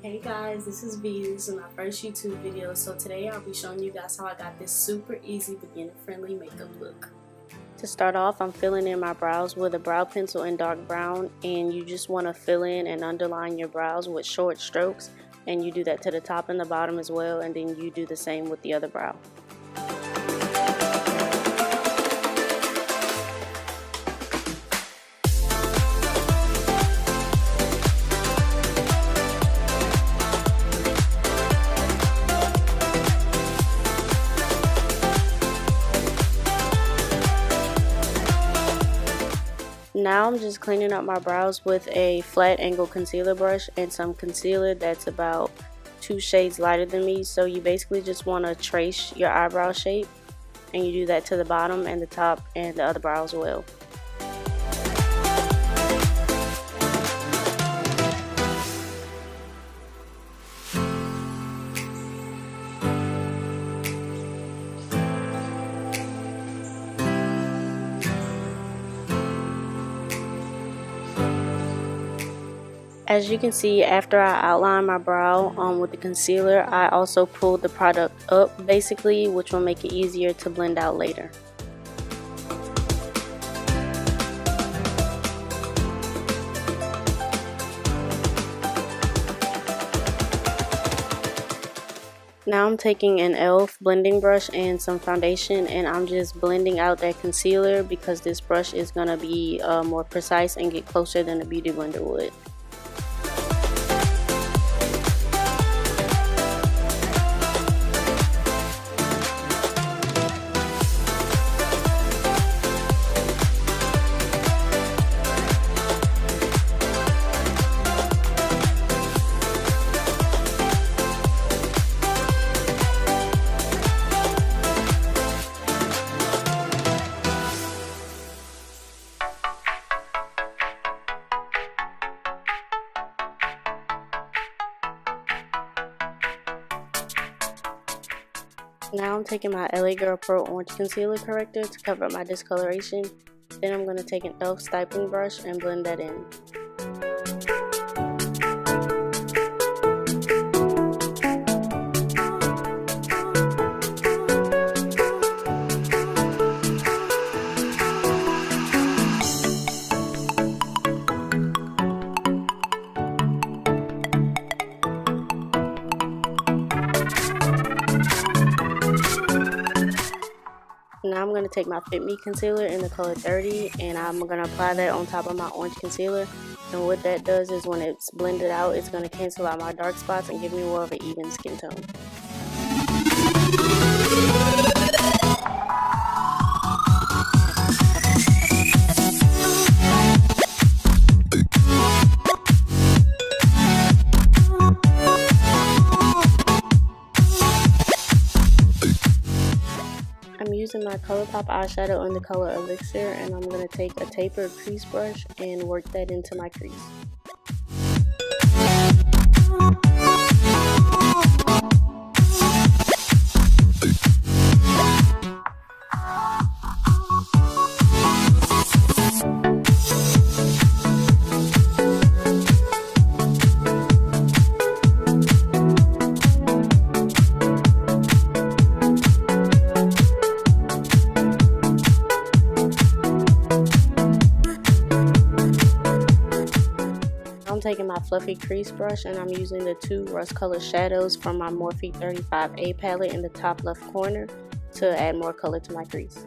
Hey guys, this is V. This is my first YouTube video. So today I'll be showing you guys how I got this super easy beginner friendly makeup look. To start off, I'm filling in my brows with a brow pencil in dark brown, and you just want to fill in and underline your brows with short strokes, and you do that to the top and the bottom as well, and then you do the same with the other brow. Now I'm just cleaning up my brows with a flat angle concealer brush and some concealer that's about 2 shades lighter than me. So you basically just want to trace your eyebrow shape, and you do that to the bottom and the top and the other brow as well. As you can see, after I outline my brow with the concealer, I also pulled the product up basically, which will make it easier to blend out later. Now I'm taking an e.l.f. blending brush and some foundation, and I'm just blending out that concealer because this brush is going to be more precise and get closer than a beauty blender would. Now I'm taking my LA Girl Pro Orange Concealer Corrector to cover up my discoloration. Then I'm going to take an e.l.f. stippling brush and blend that in. Now I'm going to take my Fit Me concealer in the color 30, and I'm going to apply that on top of my orange concealer. And what that does is when it's blended out, it's going to cancel out my dark spots and give me more of an even skin tone. I'm using my ColourPop eyeshadow in the color Elixir, and I'm going to take a tapered crease brush and work that into my crease. I'm taking my fluffy crease brush, and I'm using the 2 rust color shadows from my Morphe 35A palette in the top left corner to add more color to my crease.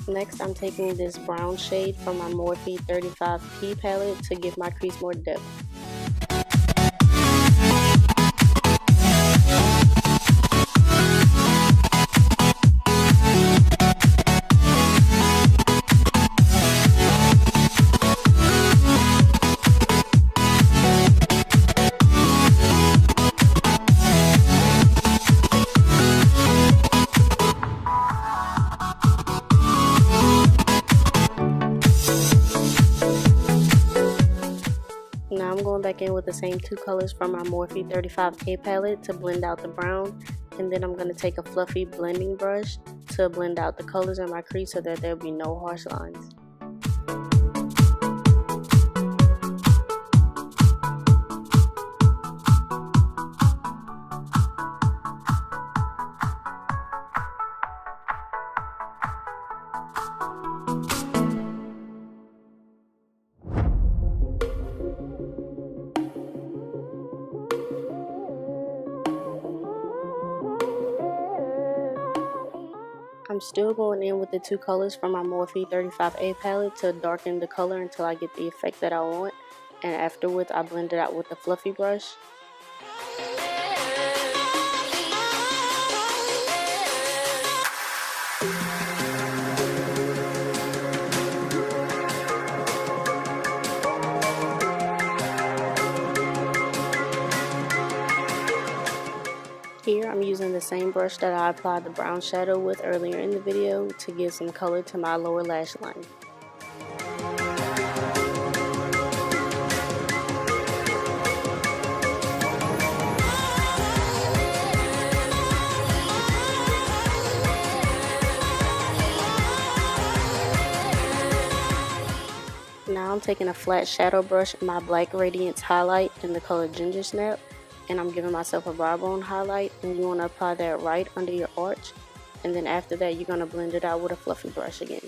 Next, I'm taking this brown shade from my Morphe 35P palette to give my crease more depth. back in with the same 2 colors from my Morphe 35A palette to blend out the brown. And then I'm going to take a fluffy blending brush to blend out the colors in my crease so that there'll be no harsh lines. I'm still going in with the 2 colors from my Morphe 35A palette to darken the color until I get the effect that I want, and afterwards I blend it out with the fluffy brush. Here I'm using the same brush that I applied the brown shadow with earlier in the video to give some color to my lower lash line. Now I'm taking a flat shadow brush in my Black Radiance highlight in the color Ginger Snap, and I'm giving myself a brow bone highlight, and you want to apply that right under your arch, and then after that you're going to blend it out with a fluffy brush again.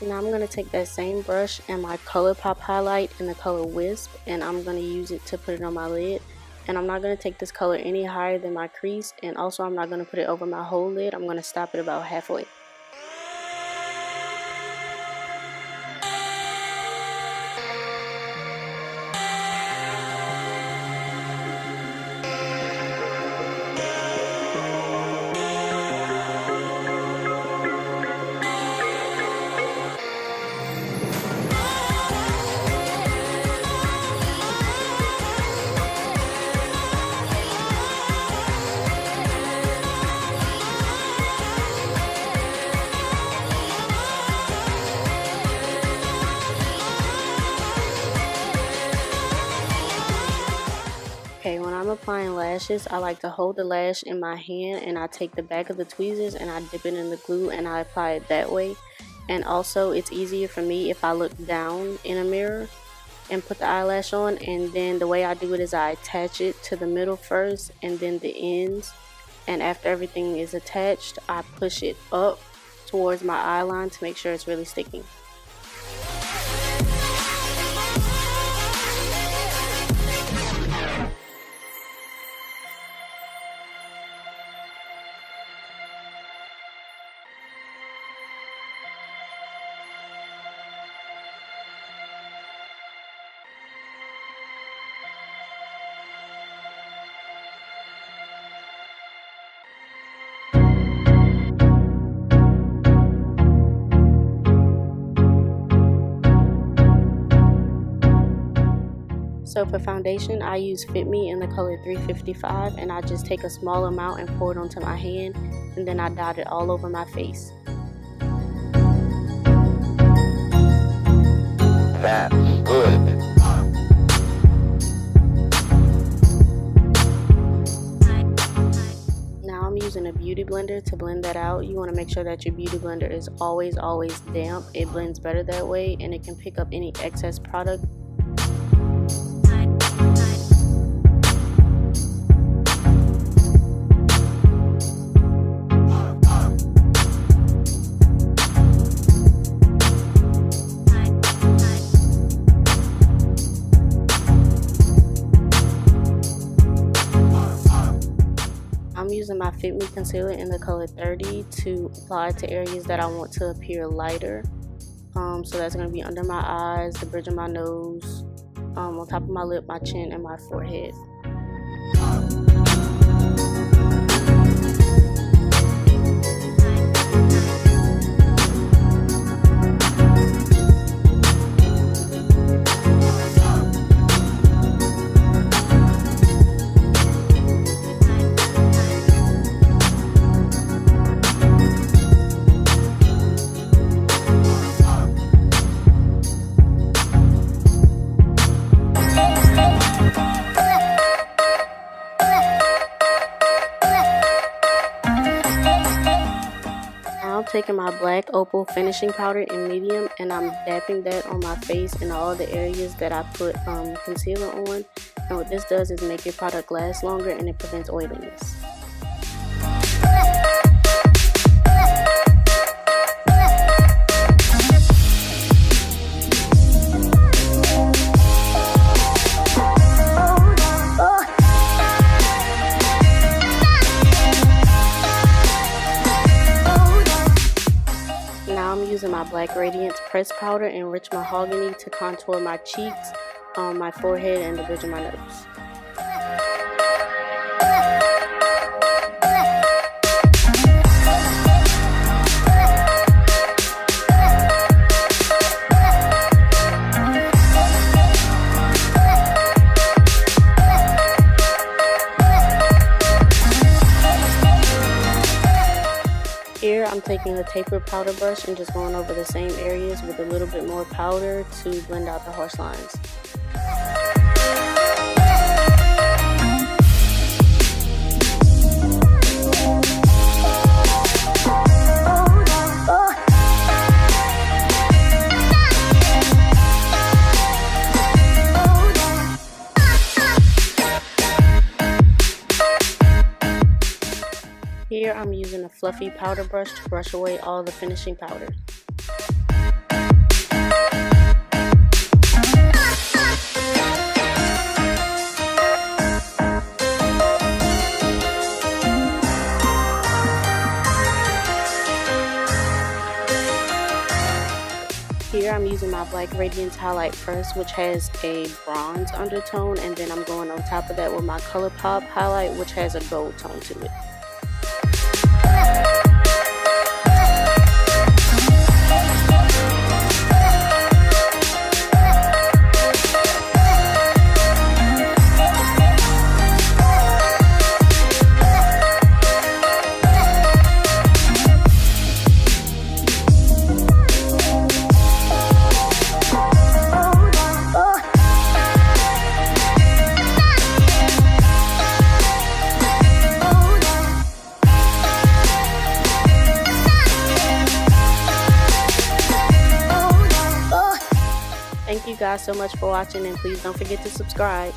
Now I'm going to take that same brush and my ColourPop highlight in the color Wisp, and I'm going to use it to put it on my lid. And I'm not going to take this color any higher than my crease, and also I'm not going to put it over my whole lid. I'm going to stop it about halfway. Okay, when I'm applying lashes, I like to hold the lash in my hand and I take the back of the tweezers and I dip it in the glue and I apply it that way. And also it's easier for me if I look down in a mirror and put the eyelash on, and then the way I do it is I attach it to the middle first and then the ends, and after everything is attached I push it up towards my eye line to make sure it's really sticking. So for foundation, I use Fit Me in the color 355, and I just take a small amount and pour it onto my hand, and then I dot it all over my face. That's good. Now I'm using a beauty blender to blend that out. You want to make sure that your beauty blender is always damp. It blends better that way, and it can pick up any excess product. I'm using my Fit Me concealer in the color 30 to apply it to areas that I want to appear lighter. So that's going to be under my eyes, the bridge of my nose, on top of my lip, my chin, and my forehead. taking my black opal finishing powder in medium, and I'm dapping that on my face and all the areas that I put concealer on. And what this does is make your product last longer, and it prevents oiliness. Using my Black Radiance press powder and Rich Mahogany to contour my cheeks, my forehead, and the bridge of my nose. Here I'm taking a taper powder brush and just going over the same areas with a little bit more powder to blend out the harsh lines. Here I'm using a fluffy powder brush to brush away all the finishing powder. Here I'm using my Black Radiance highlight first, which has a bronze undertone, and then I'm going on top of that with my ColourPop highlight, which has a gold tone to it. Thank you guys so much for watching, and please don't forget to subscribe.